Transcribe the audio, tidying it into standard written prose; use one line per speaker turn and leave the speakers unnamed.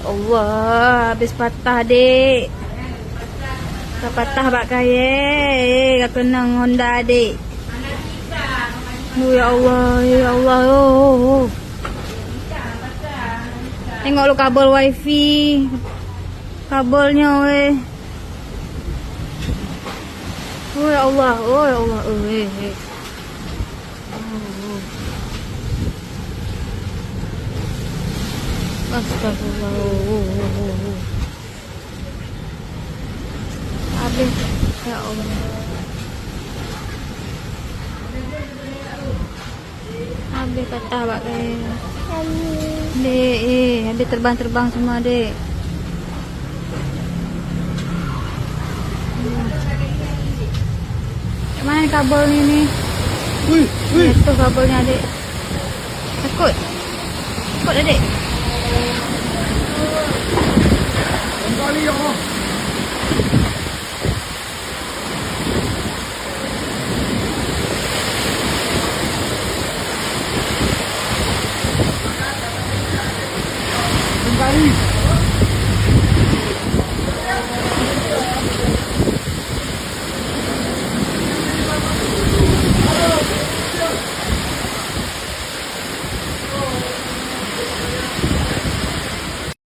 Allah, habis patah adik. Tak patah bak kaya. Kau kenang Honda adik. Oh ya Allah, ya Allah. Oh. Tengok lu kabel wifi. Kabelnya weh. Oh ya Allah, oh ya Allah. Astagfirullah. Habis ya Allah. Habis patah bak kaya. Dek, habis terbang-terbang semua, Dek. Mana kabelnya nih? Itu kabelnya, Dek. Takut? Takut, Dek?
Kembali ya. Kembali.